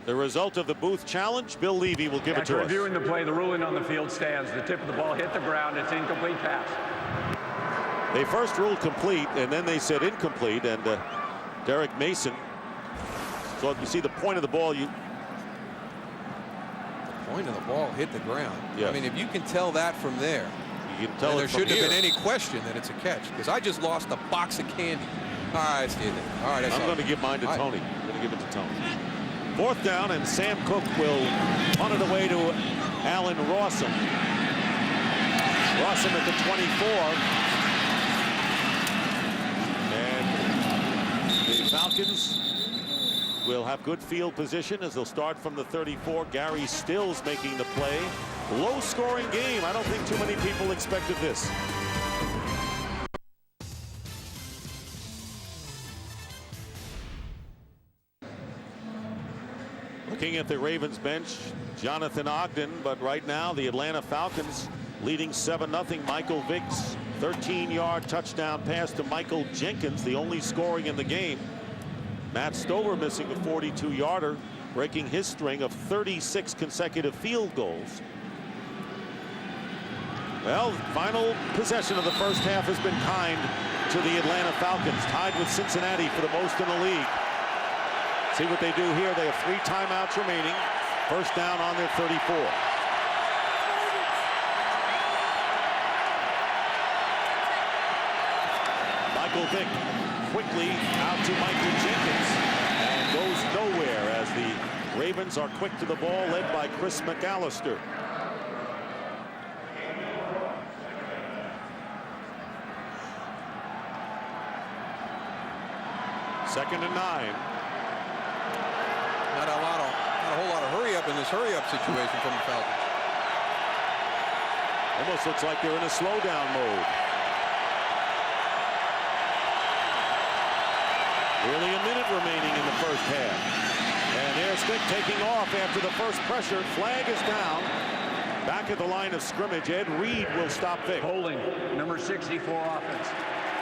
The result of the booth challenge, Bill Levy will give it to us. After reviewing the play, the ruling on the field stands. The tip of the ball hit the ground. It's incomplete pass. They first ruled complete, and then they said incomplete, and Derek Mason. So if you see the point of the ball, the point of the ball hit the ground. Yes. I mean, if you can tell that from there, you can tell there shouldn't have been any question that it's a catch, because I just lost a box of candy. All right, it's in there. All right, that's I'm going to give mine to Tony. I'm going to give it to Tony. 4th down, and Sam Cook will punt it away to Alan Rawson. Rawson at the 24. And the Falcons will have good field position as they'll start from the 34. Gary Stills making the play. Low-scoring game. I don't think too many people expected this. Looking at the Ravens bench, Jonathan Ogden, but right now the Atlanta Falcons leading 7-0. Michael Vick's 13-yard touchdown pass to Michael Jenkins, the only scoring in the game. Matt Stover missing a 42-yarder, breaking his string of 36 consecutive field goals. Well, final possession of the first half has been kind to the Atlanta Falcons, tied with Cincinnati for the most in the league. See what they do here. They have 3 timeouts remaining. First down on their 34. Michael Vick quickly out to Michael Jenkins and goes nowhere as the Ravens are quick to the ball, led by Chris McAllister. Second and 9. Not a whole lot of hurry up in this hurry-up situation from the Falcons. Almost looks like they're in a slowdown mode. Nearly a minute remaining in the first half. And there's Vick taking off after the first pressure. Flag is down. Back at the line of scrimmage, Ed Reed will stop Vick. Holding, number 64 offense.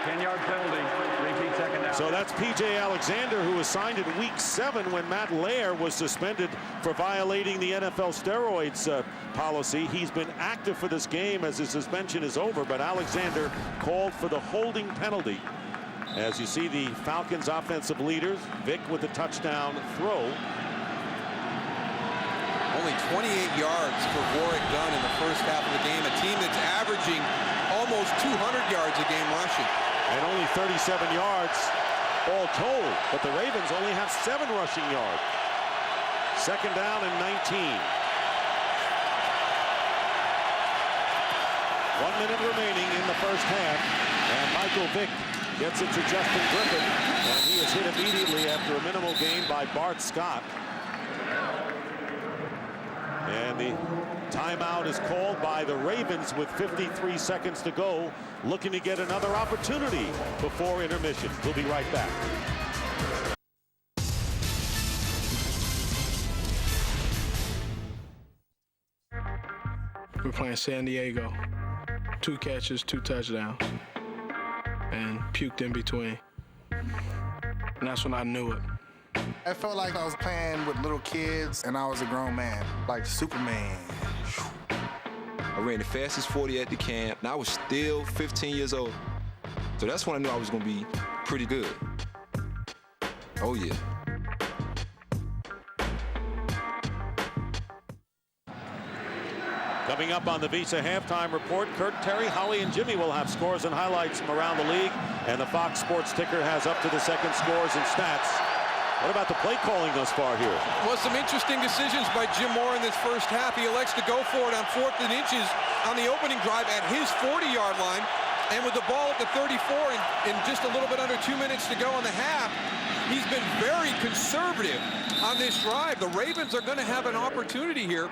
10-yard penalty, repeat second down. So that's P.J. Alexander, who was signed in week 7 when Matt Lair was suspended for violating the NFL steroids policy. He's been active for this game as his suspension is over, but Alexander called for the holding penalty. As you see the Falcons offensive leaders, Vick with the touchdown throw. Only 28 yards for Warwick Dunn in the first half of the game, a team that's averaging almost 200 yards a game rushing. And only 37 yards all told, but the Ravens only have 7 rushing yards. Second down and 19. 1 minute remaining in the first half, and Michael Vick gets it to Justin Griffin, and he is hit immediately after a minimal gain by Bart Scott. And the timeout is called by the Ravens with 53 seconds to go, looking to get another opportunity before intermission. We'll be right back. We're playing San Diego. 2 catches, 2 touchdowns, and puked in between. And that's when I knew it. I felt like I was playing with little kids and I was a grown man, like Superman. I ran the fastest 40 at the camp, and I was still 15 years old. So that's when I knew I was going to be pretty good. Oh, yeah. Coming up on the Visa halftime report, Kurt, Terry, Howie, and Jimmy will have scores and highlights from around the league, and the Fox Sports ticker has up to the second scores and stats. What about the play calling thus far here? Well, some interesting decisions by Jim Moore in this first half. He elects to go for it on 4th and inches on the opening drive at his 40-yard line. And with the ball at the 34 and just a little bit under 2 minutes to go in the half, he's been very conservative on this drive. The Ravens are going to have an opportunity here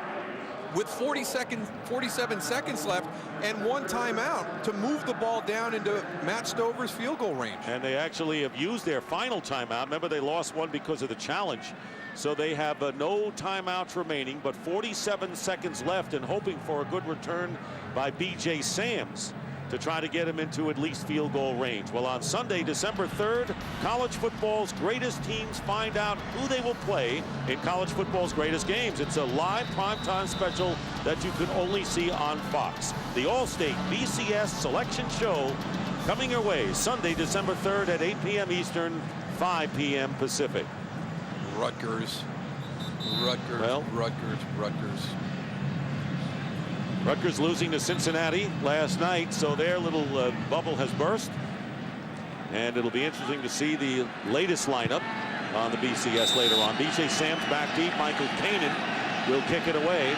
with 47 seconds left and 1 timeout to move the ball down into Matt Stover's field goal range. And they actually have used their final timeout. Remember, they lost one because of the challenge. So they have no timeouts remaining, but 47 seconds left and hoping for a good return by B.J. Sams to try to get them into at least field goal range. Well, on Sunday, December 3rd, college football's greatest teams find out who they will play in college football's greatest games. It's a live primetime special that you can only see on Fox. The All-State BCS Selection Show coming your way Sunday, December 3rd at 8 p.m. Eastern, 5 p.m. Pacific. Rutgers. Well, Rutgers losing to Cincinnati last night, so their little bubble has burst. And it'll be interesting to see the latest lineup on the BCS later on. B.J. Sam's back deep. Michael Kanan will kick it away.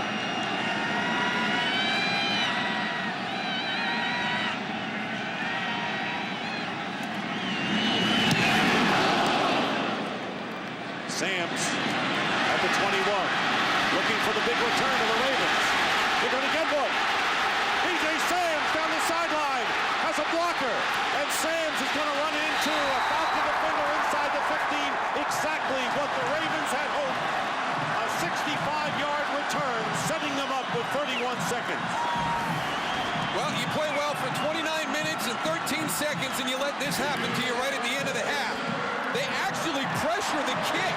Sam's at the 21, looking for the big return of the Ravens. They're going to get one. B.J. Sam's down the sideline has a blocker, and Sam's is going to run into a Falcon defender inside the 15. Exactly what the Ravens had hoped. A 65-yard return, setting them up with 31 seconds. Well, you play well for 29 minutes and 13 seconds, and you let this happen to you right at the end of the half. They actually pressure the kick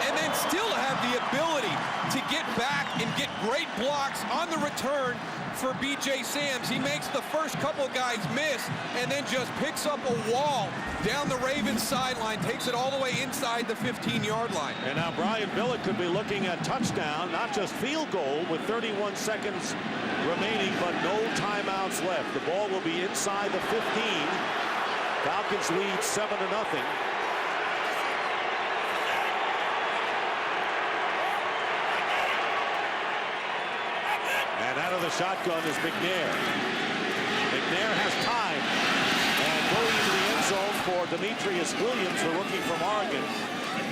and then still have the ability to get back and get great blocks on the return for B.J. Sam's. He makes the first couple guys miss and then just picks up a wall down the Ravens sideline, takes it all the way inside the 15-yard line. And now Brian Billick could be looking at touchdown, not just field goal, with 31 seconds remaining, but no timeouts left. The ball will be inside the 15. Falcons lead 7-0. And out of the shotgun is McNair. McNair has time. And going into the end zone for Demetrius Williams, the rookie from Oregon.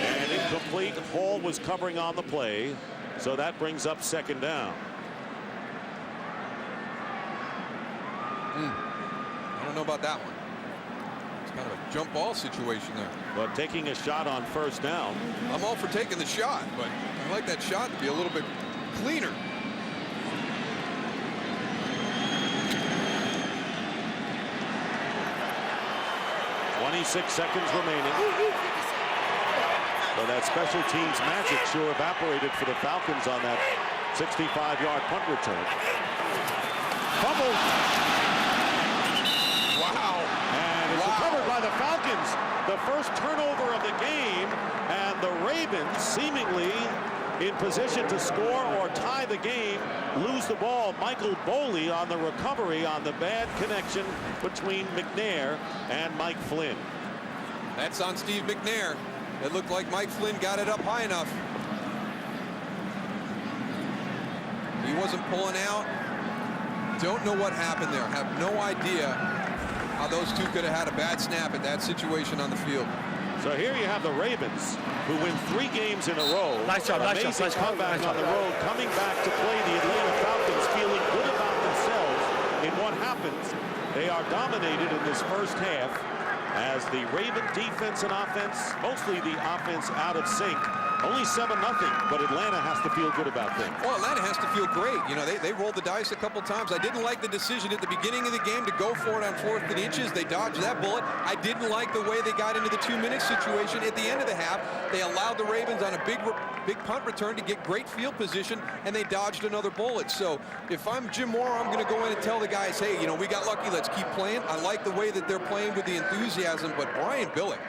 And incomplete. Hall was covering on the play. So that brings up second down. I don't know about that one. It's kind of a jump ball situation there. But taking a shot on first down. I'm all for taking the shot, but I like that shot to be a little bit cleaner. 26 seconds remaining. So that special teams magic sure evaporated for the Falcons on that 65-yard punt return. Fumble. Wow. And it's recovered by the Falcons. The first turnover of the game, and the Ravens seemingly in position to score or tie the game, lose the ball. Michael Boley on the recovery on the bad connection between McNair and Mike Flynn. That's on Steve McNair. It looked like Mike Flynn got it up high enough. He wasn't pulling out. Don't know what happened there. Have no idea how those two could have had a bad snap at that situation on the field. So here you have the Ravens, who win 3 games in a row. Nice job, amazing comeback on the road, coming back to play the Atlanta Falcons, feeling good about themselves. In what happens, they are dominated in this first half as the Raven defense and offense, mostly the offense out of sync. Only 7-0, but Atlanta has to feel good about things. Well, Atlanta has to feel great. You know, they rolled the dice a couple times. I didn't like the decision at the beginning of the game to go for it on 4th and inches. They dodged that bullet. I didn't like the way they got into the 2-minute situation. At the end of the half, they allowed the Ravens on a big punt return to get great field position, and they dodged another bullet. So if I'm Jim Moreeeee, I'm going to go in and tell the guys, hey, you know, we got lucky. Let's keep playing. I like the way that they're playing with the enthusiasm, but Brian Billick,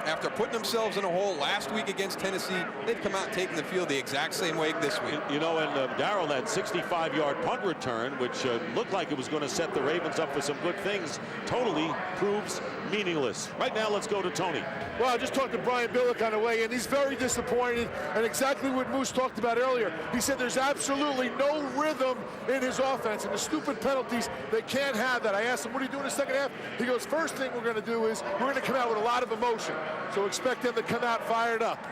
after putting themselves in a hole last week against Tennessee, they've come out taking the field the exact same way this week. You know, and Darryl, that 65-yard punt return, which looked like it was going to set the Ravens up for some good things, totally proves meaningless. Right now, let's go to Tony. Well, I just talked to Brian Billick on the way in. He's very disappointed, and exactly what Moose talked about earlier. He said there's absolutely no rhythm in his offense, and the stupid penalties, they can't have that. I asked him, what are you doing in the second half? He goes, first thing we're going to do is we're going to come out with a lot of emotion. So expect them to come out fired up.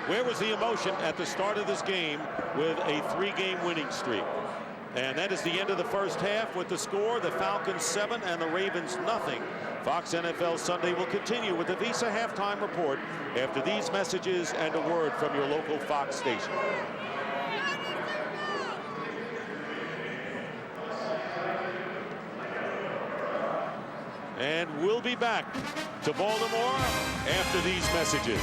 Where was the emotion at the start of this game with a 3-game winning streak? And that is the end of the first half with the score, the Falcons 7 and the Ravens nothing. Fox NFL Sunday will continue with the Visa halftime report after these messages and a word from your local Fox station. And we'll be back to Baltimore after these messages.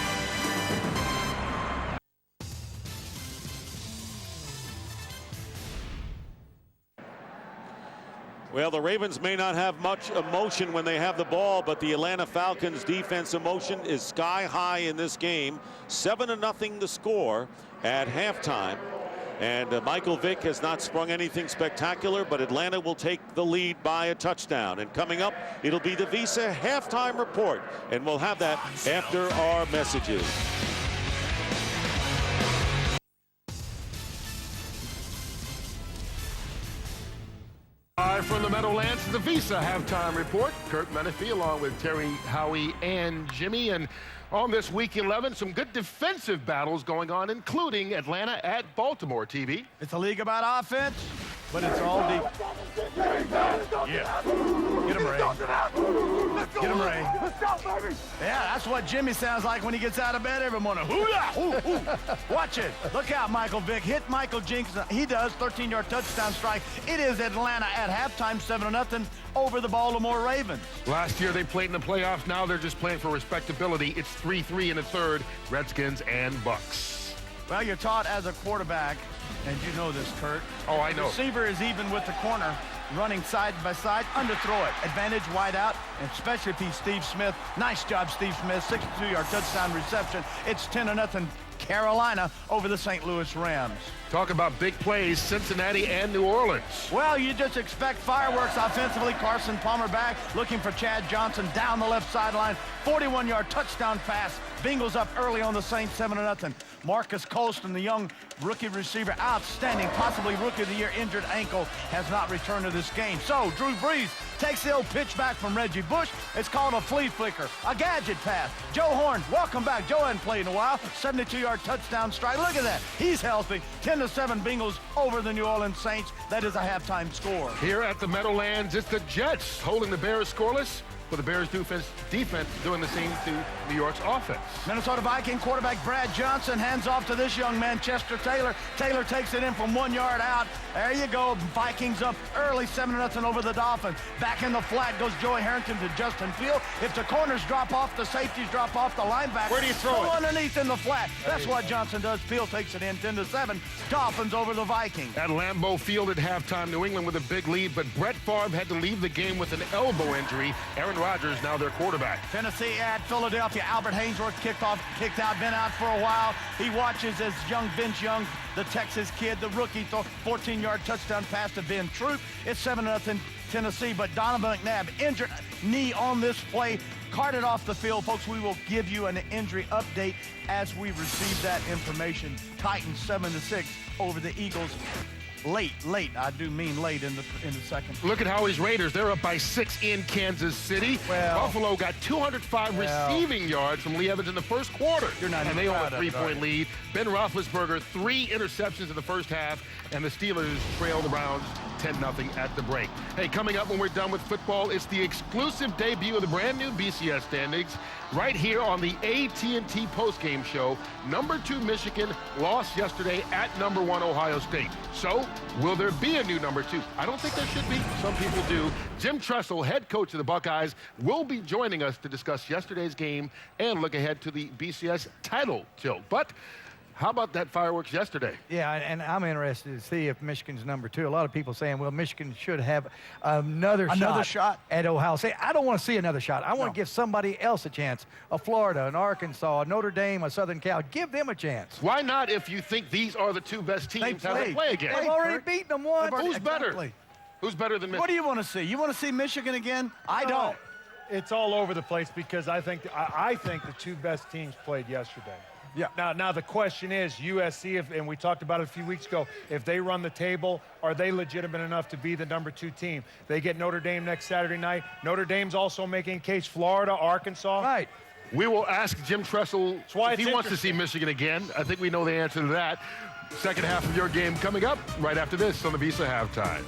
Well, the Ravens may not have much emotion when they have the ball, but the Atlanta Falcons defense emotion is sky high in this game. 7-0 the score at halftime. And Michael Vick has not sprung anything spectacular, but Atlanta will take the lead by a touchdown. And coming up, it'll be the Visa halftime report, and we'll have that after our messages. Live from the Meadowlands, the Visa halftime report. Kurt Menefee along with Terry, Howie, and Jimmy. And on this week 11, some good defensive battles going on, including Atlanta at Baltimore, TV. It's a league about offense, but it's all deep. Yeah. Get him, Ray. Get him, Ray. Yeah, that's what Jimmy sounds like when he gets out of bed every morning. Hoo-yah! Ooh. Watch it. Look out, Michael Vick. Hit Michael Jenkins. He does. 13-yard touchdown strike. It is Atlanta at halftime, 7-0 over the Baltimore Ravens. Last year they played in the playoffs. Now they're just playing for respectability. It's 3-3 in the third, Redskins and Bucks. Well, you're taught as a quarterback, and you know this, Kurt. Oh, I know. The receiver is even with the corner, running side by side, underthrow it. Advantage wide out, and special piece Steve Smith. Nice job, Steve Smith. 62-yard touchdown reception. It's 10-0 Carolina over the St. Louis Rams. Talk about big plays, Cincinnati and New Orleans. Well, you just expect fireworks offensively. Carson Palmer back, looking for Chad Johnson down the left sideline. 41-yard touchdown pass. Bengals up early on the Saints, 7-0. Marcus Colston, the young rookie receiver, outstanding, possibly rookie of the year, injured ankle, has not returned to this game. So Drew Brees takes the old pitch back from Reggie Bush. It's called a flea flicker, a gadget pass. Joe Horn, welcome back. Joe hadn't played in a while. 72-yard touchdown strike. Look at that. He's healthy. 10-7 Bengals over the New Orleans Saints. That is a halftime score. Here at the Meadowlands, it's the Jets holding the Bears scoreless, with the Bears defense doing the same to New York's offense. Minnesota Viking quarterback Brad Johnson hands off to this young man, Chester Taylor. Taylor takes it in from 1 yard out. There you go. Vikings up early, 7-0 over the Dolphins. Back in the flat goes Joey Harrington to Justin Field. If the corners drop off, the safeties drop off, the linebacker. Where do you throw it? Underneath in the flat. That's what Johnson does. Field takes it in, 10-7. Dolphins over the Vikings. At Lambeau Field at halftime, New England with a big lead, but Brett Favre had to leave the game with an elbow injury. Aaron Rodgers now their quarterback. Tennessee at Philadelphia. Albert Haynesworth kicked out, been out for a while. He watches as young Vince Young, the Texas kid, the rookie, 14-yard touchdown pass to Ben Troop. It's 7-0 Tennessee, but Donovan McNabb injured knee on this play, carted off the field. Folks, we will give you an injury update as we receive that information. Titans 7-6 over the Eagles. Late, I do mean late in the second. Look at Howie's Raiders. They're up by 6 in Kansas City. Well, Buffalo got 205 receiving yards from Lee Evans in the first quarter. You're not and they own a 3-point it, lead. Ben Roethlisberger, 3 interceptions in the first half, and the Steelers trailed the Browns 10-0 at the break. Hey, coming up when we're done with football, it's the exclusive debut of the brand new BCS standings right here on the AT&T postgame show. Number 2 Michigan lost yesterday at number 1 Ohio State. So, will there be a new number 2? I don't think there should be. Some people do. Jim Tressel, head coach of the Buckeyes, will be joining us to discuss yesterday's game and look ahead to the BCS title tilt. But how about that fireworks yesterday? Yeah, and I'm interested to see if Michigan's number 2. A lot of people saying, well, Michigan should have another shot at Ohio State. I don't want to see another shot. I want to give somebody else a chance. A Florida, an Arkansas, a Notre Dame, a Southern Cal. Give them a chance. Why not if you think these are the 2 best teams that they play again? They've already beaten them once. Who's better? Who's better than Michigan? What do you want to see? You want to see Michigan again? I don't. It's all over the place because I think the 2 best teams played yesterday. Yeah. Now the question is USC, and we talked about it a few weeks ago, if they run the table, are they legitimate enough to be the number 2 team? They get Notre Dame next Saturday night. Notre Dame's also making a case. Florida, Arkansas. Right. We will ask Jim Tressel if he wants to see Michigan again. I think we know the answer to that. Second half of your game coming up right after this on the Visa Halftime.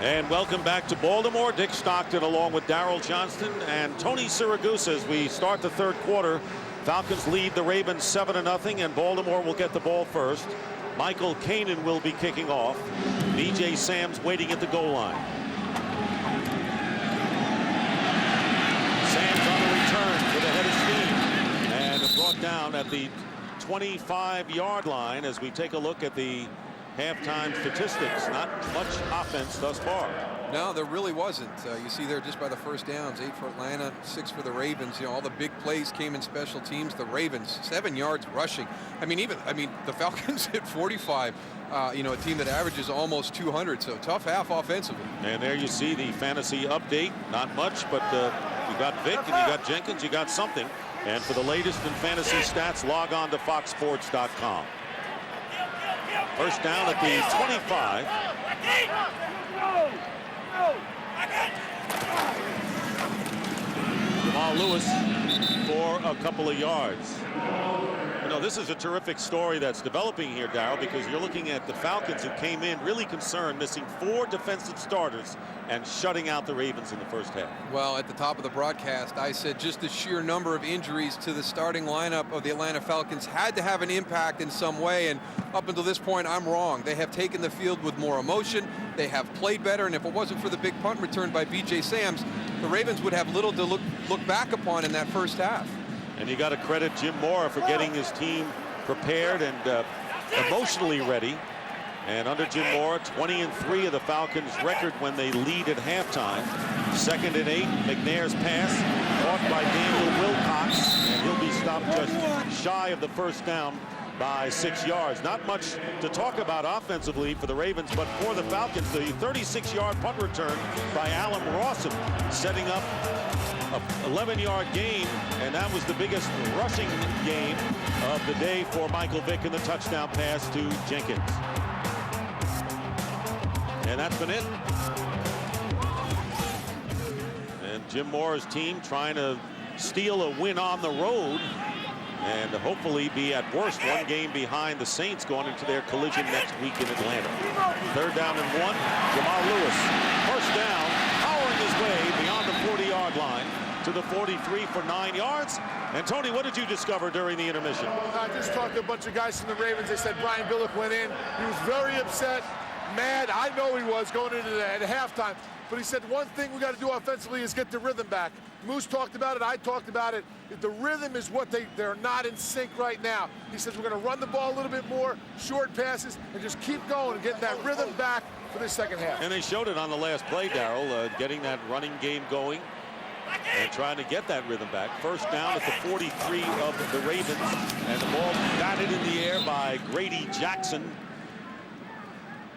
And welcome back to Baltimore. Dick Stockton along with Darrell Johnston and Tony Siragusa as we start the third quarter. Falcons lead the Ravens 7-0, and Baltimore will get the ball first. Michael Kanan will be kicking off. B.J. Sams waiting at the goal line. Sams on the return for the head of steam and brought down at the 25-yard line as we take a look at the halftime statistics. Not much offense thus far. No, there really wasn't. You see there just by the first downs, 8 for Atlanta, 6 for the Ravens. You know, all the big plays came in special teams. The Ravens, 7 yards rushing. I mean, the Falcons hit 45. You know, a team that averages almost 200. So tough half offensively. And there you see the fantasy update. Not much, but you got Vic and you got Jenkins. You got something. And for the latest in fantasy stats, log on to foxsports.com. First down at the 25. Jamal Lewis for a couple of yards. You know, this is a terrific story that's developing here, Darrell, because you're looking at the Falcons who came in really concerned, missing 4 defensive starters and shutting out the Ravens in the first half. Well, at the top of the broadcast, I said just the sheer number of injuries to the starting lineup of the Atlanta Falcons had to have an impact in some way, and up until this point, I'm wrong. They have taken the field with more emotion. They have played better, and if it wasn't for the big punt return by B.J. Sams, the Ravens would have little to look back upon in that first half. And you got to credit Jim Mora for getting his team prepared and emotionally ready. And under Jim Mora, 20-3 of the Falcons' record when they lead at halftime. 2nd and 8, McNair's pass caught by Daniel Wilcox, and he'll be stopped just shy of the first down by 6 yards. Not much to talk about offensively for the Ravens, but for the Falcons, the 36-yard punt return by Alan Rawson, setting up a 11-yard gain, and that was the biggest rushing game of the day for Michael Vick in the touchdown pass to Jenkins. And that's been it. And Jim Mora's team trying to steal a win on the road and hopefully be at worst 1 game behind the Saints going into their collision next week in Atlanta. 3rd down and 1. Jamal Lewis, first down, powering his way beyond the 40-yard line to the 43 for 9 yards. And Tony, what did you discover during the intermission? I just talked to a bunch of guys from the Ravens. They said Brian Billick went in. He was very upset, mad. I know he was going into at halftime. But he said one thing we got to do offensively is get the rhythm back. Moose talked about it. I talked about it. The rhythm is what they're not in sync right now. He says we're going to run the ball a little bit more, short passes, and just keep going and getting that rhythm back for this second half. And they showed it on the last play, Darrell, getting that running game going and trying to get that rhythm back. First down at the 43 of the Ravens, and the ball batted in the air by Grady Jackson.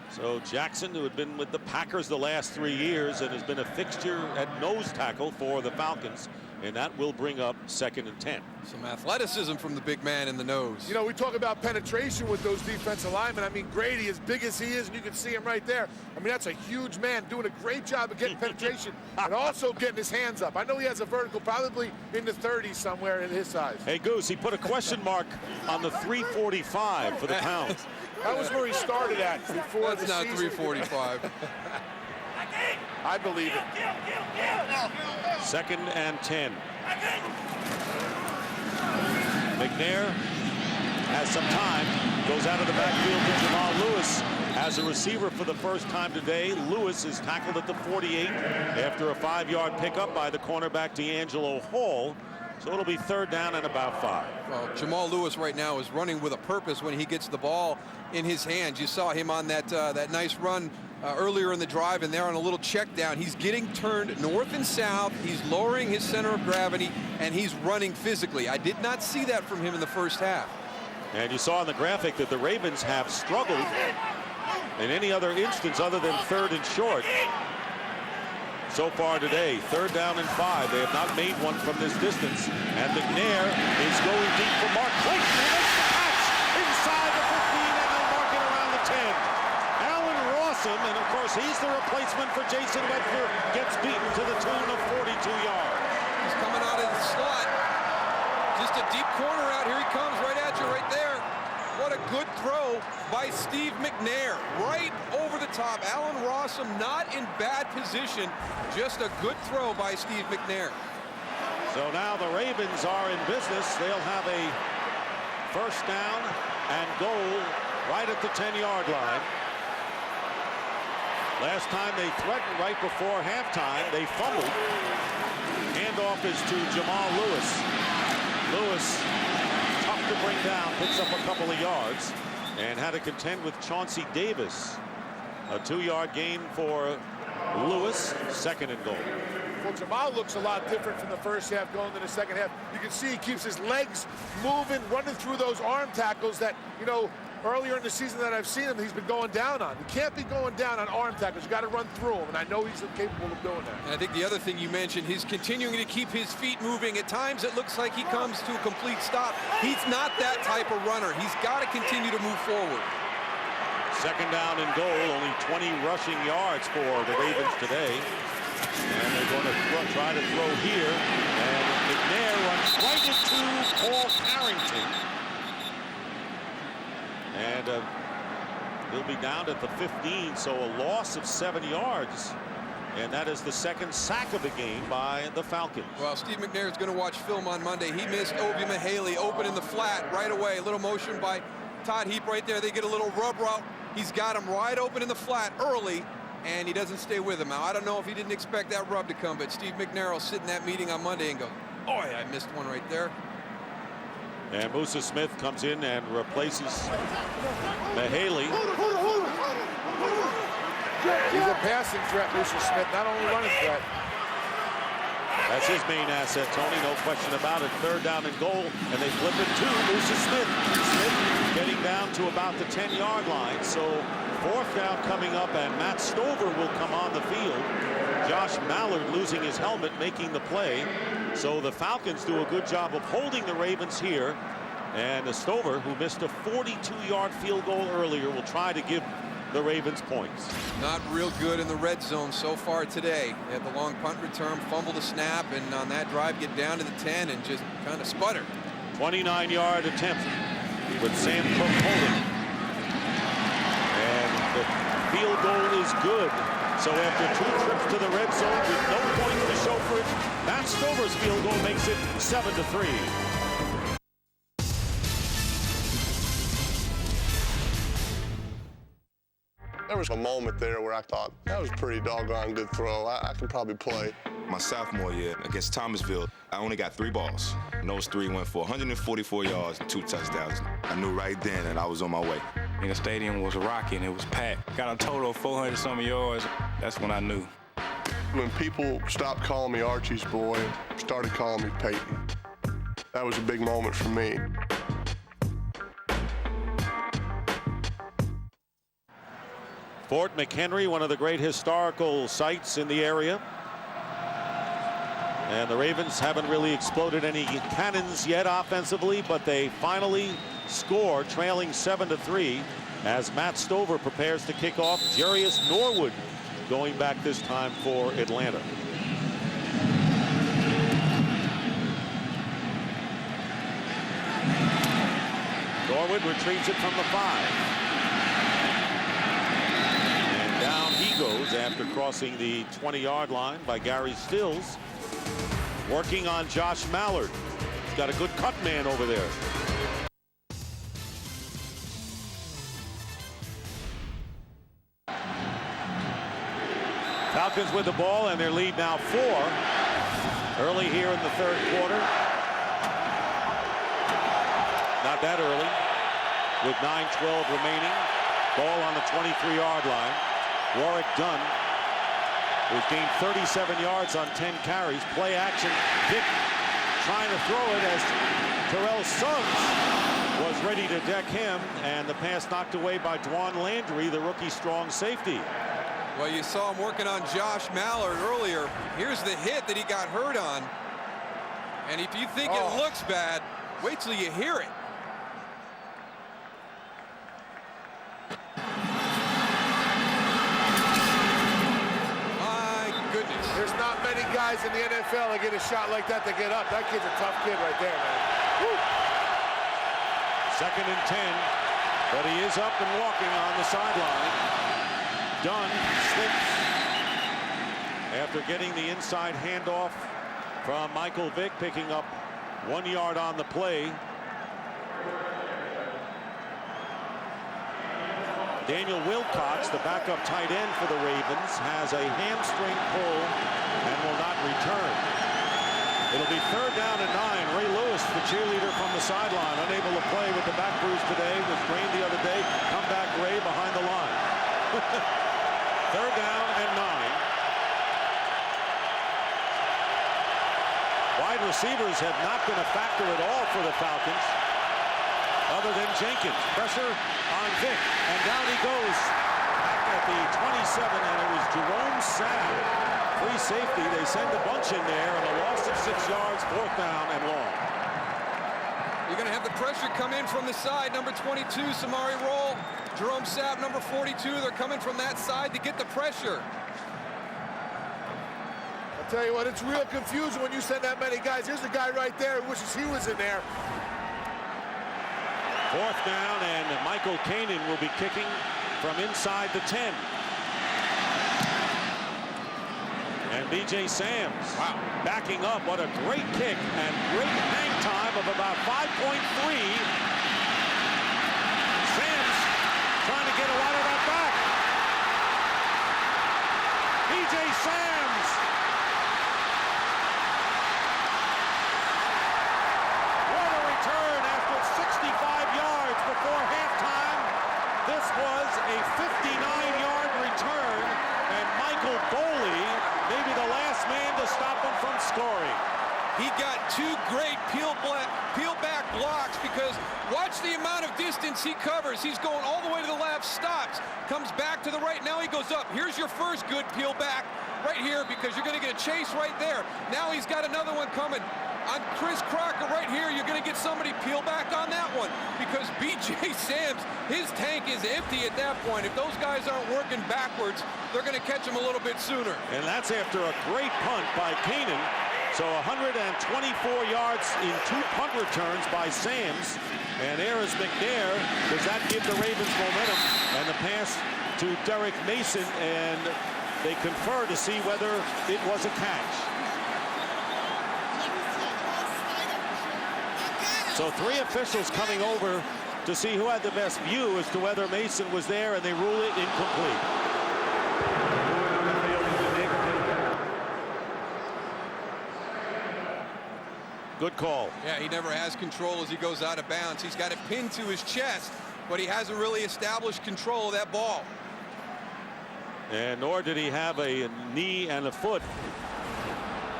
So Jackson, who had been with the Packers the last 3 years and has been a fixture at nose tackle for the Falcons, and that will bring up 2nd and 10. Some athleticism from the big man in the nose. You know, we talk about penetration with those defensive linemen. I mean, Grady, as big as he is, and you can see him right there. I mean, that's a huge man doing a great job of getting penetration and also getting his hands up. I know he has a vertical probably in the 30s somewhere at his size. Hey, Goose, he put a question mark on the 345 for the pounds. That was where he started at before That's not 345. I believe it. 2nd and 10. McNair has some time, goes out of the backfield to Jamal Lewis as a receiver for the first time today. Lewis is tackled at the 48 after a 5-yard pickup by the cornerback D'Angelo Hall. So it'll be 3rd down and about 5. Well, Jamal Lewis right now is running with a purpose when he gets the ball in his hands. You saw him on that nice run earlier in the drive, and there on a little check down. He's getting turned north and south. He's lowering his center of gravity, and he's running physically. I did not see that from him in the first half. And you saw in the graphic that the Ravens have struggled in any other instance other than 3rd and short so far today. 3rd down and 5. They have not made one from this distance. And McNair is going deep for Mark Clayton. He makes the catch inside the 15, and they mark it around the 10. Alan Rawson, and of course he's the replacement for Jason Wedger, gets beaten to the tune of 42 yards. He's coming out of the slot. Just a deep corner out. Here he comes right at you right there. What a good throw by Steve McNair. Right over the top. Alan Rossum not in bad position. Just a good throw by Steve McNair. So now the Ravens are in business. They'll have a first down and goal right at the 10-yard line. Last time they threatened right before halftime, they fumbled. Handoff is to Jamal Lewis. Lewis, tough to bring down, picks up a couple of yards, and had to contend with Chauncey Davis. A 2-yard gain for Lewis, second and goal. Well, Jamal looks a lot different from the first half going to the second half. You can see he keeps his legs moving, running through those arm tackles that, you know, earlier in the season that I've seen him, he's been going down on. You can't be going down on arm tackles. You got to run through them, and I know he's capable of doing that. And I think the other thing you mentioned, he's continuing to keep his feet moving. At times, it looks like he comes to a complete stop. He's not that type of runner. He's got to continue to move forward. Second down and goal, only 20 rushing yards for the Ravens today. And they're going to try to throw here. And McNair runs right into Paul Carrington. And he'll be down at the 15, so a loss of 7 yards. And that is the second sack of the game by the Falcons. Well, Steve McNair is going to watch film on Monday. He missed Obi Mihaly open in the flat right away. A little motion by Todd Heap right there. They get a little rub route. He's got him wide open in the flat early, and he doesn't stay with him. Now, I don't know if he didn't expect that rub to come, but Steve McNair will sit in that meeting on Monday and go, oh, yeah, I missed one right there. And Musa Smith comes in and replaces Mihaly. He's a passing threat, Musa Smith, not only running threat. That's his main asset, Tony, no question about it. Third down and goal, and they flip it to Musa Smith. Smith getting down to about the 10-yard line. So fourth down coming up, and Matt Stover will come on the field. Josh Mallard losing his helmet, making the play. So the Falcons do a good job of holding the Ravens here. And Stover, who missed a 42-yard field goal earlier, will try to give the Ravens points. Not real good in the red zone so far today. They had the long punt return, fumble the snap, and on that drive get down to the 10 and just kind of sputter. 29-yard attempt with Sam Cook holding. And the field goal is good. So after 2 trips to the red zone with no points to show for it, Matt Stover's field goal makes it 7-3. There was a moment there where I thought, that was a pretty doggone good throw. I can probably play. My sophomore year against Thomasville, I only got 3 balls. And those 3 went for 144 yards and 2 touchdowns. I knew right then that I was on my way. And the stadium was rocking, it was packed. Got a total of 400-some yards. That's when I knew. When people stopped calling me Archie's boy and started calling me Peyton, that was a big moment for me. Fort McHenry, one of the great historical sites in the area. And the Ravens haven't really exploded any cannons yet offensively, but they finally score, trailing 7-3 as Matt Stover prepares to kick off. Jarius Norwood going back this time for Atlanta. Norwood retrieves it from the 5. Down he goes after crossing the 20-yard line by Gary Stills. Working on Josh Mallard. He's got a good cut man over there. Falcons with the ball, and their lead now 4. Early here in the third quarter. Not that early. With 9:12 remaining. Ball on the 23-yard line. Warwick Dunn, who's gained 37 yards on 10 carries. Play action. Vick trying to throw it as Terrell Suggs was ready to deck him, and the pass knocked away by Dwan Landry, the rookie strong safety. Well, you saw him working on Josh Mallard earlier. Here's the hit that he got hurt on. And if you think it looks bad, wait till you hear it. There's not many guys in the NFL that get a shot like that to get up. That kid's a tough kid right there, man. Woo. Second and 10. But he is up and walking on the sideline. Dunn slips after getting the inside handoff from Michael Vick, picking up 1 yard on the play. Daniel Wilcox, the backup tight end for the Ravens, has a hamstring pull and will not return. It'll be 3rd down and 9. Ray Lewis, the cheerleader from the sideline, unable to play with the back bruise today, was sprained the other day. Comeback Ray behind the line. 3rd down and 9. Wide receivers have not been a factor at all for the Falcons, other than Jenkins. Pressure on Vick, and down he goes back at the 27, and it was Jerome Sapp, free safety. They send a bunch in there, and a loss of 6 yards, 4th down and long. You're going to have the pressure come in from the side. Number 22, Samari Roll. Jerome Sapp, number 42. They're coming from that side to get the pressure. I'll tell you what, it's real confusing when you send that many guys. Here's a guy right there who wishes he was in there. 4th down, and Michael Kanan will be kicking from inside the 10. And B.J. Sams, backing up. What a great kick and great hang time of about 5.3. Sams trying to get a lot of that back. B.J. Sams. What a return after 65 yards before halftime. This was a 59-yard return, and Michael Boley, maybe the last man to stop him from scoring. He got 2 great peel back blocks, because watch the amount of distance he covers. He's going all the way to the left, stops, comes back to the right. Now he goes up. Here's your first good peel back right here, because you're going to get a chase right there. Now he's got another one coming. On Chris Crocker right here, you're going to get somebody peel back on that one, because B.J. Sams, his tank is empty at that point. If those guys aren't working backwards, they're going to catch him a little bit sooner. And that's after a great punt by Kanan. So 124 yards in 2 punt returns by Sams. And Aris McNair, does that give the Ravens momentum? And the pass to Derek Mason, and they confer to see whether it was a catch. So 3 officials coming over to see who had the best view as to whether Mason was there, and they rule it incomplete. Good call. Yeah, he never has control as he goes out of bounds. He's got it pinned to his chest, but he hasn't really established control of that ball. And nor did he have a knee and a foot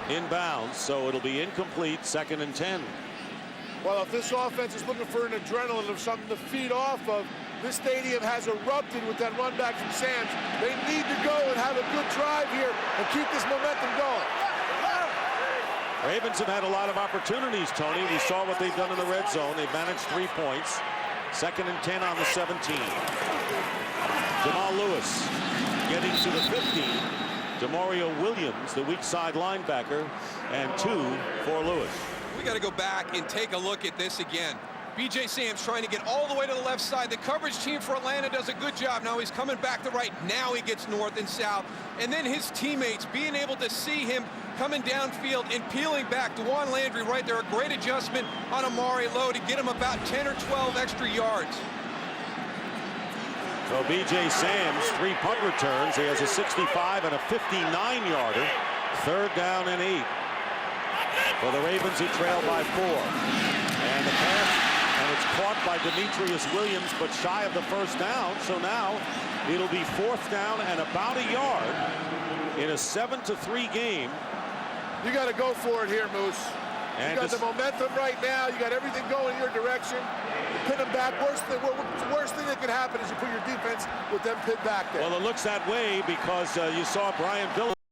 in bounds, so it'll be incomplete, 2nd and 10. Well, if this offense is looking for an adrenaline or something to feed off of, this stadium has erupted with that run back from Sams. They need to go and have a good drive here and keep this momentum going. Ravens have had a lot of opportunities, Tony. We saw what they've done in the red zone. They've managed 3 points. 2nd and 10 on the 17. Jamal Lewis getting to the 15. Demario Williams, the weak side linebacker, and 2 for Lewis. We got to go back and take a look at this again. B.J. Sams trying to get all the way to the left side. The coverage team for Atlanta does a good job. Now he's coming back to right. Now he gets north and south. And then his teammates being able to see him coming downfield and peeling back. DeJuan Landry right there, a great adjustment on Amari Lowe to get him about 10 or 12 extra yards. So B.J. Sams, 3 punt returns. He has a 65 and a 59-yarder. 3rd down and 8. For the Ravens, who trail by 4. And the pass, and it's caught by Demetrius Williams, but shy of the 1st down. So now it'll be 4th down and about a yard in a 7-3 game. You got to go for it here, Moose. And you got the momentum right now. You got everything going in your direction. Pin them back. The worst thing that could happen is you put your defense with them pinned back there. Well, it looks that way because you saw Brian Billick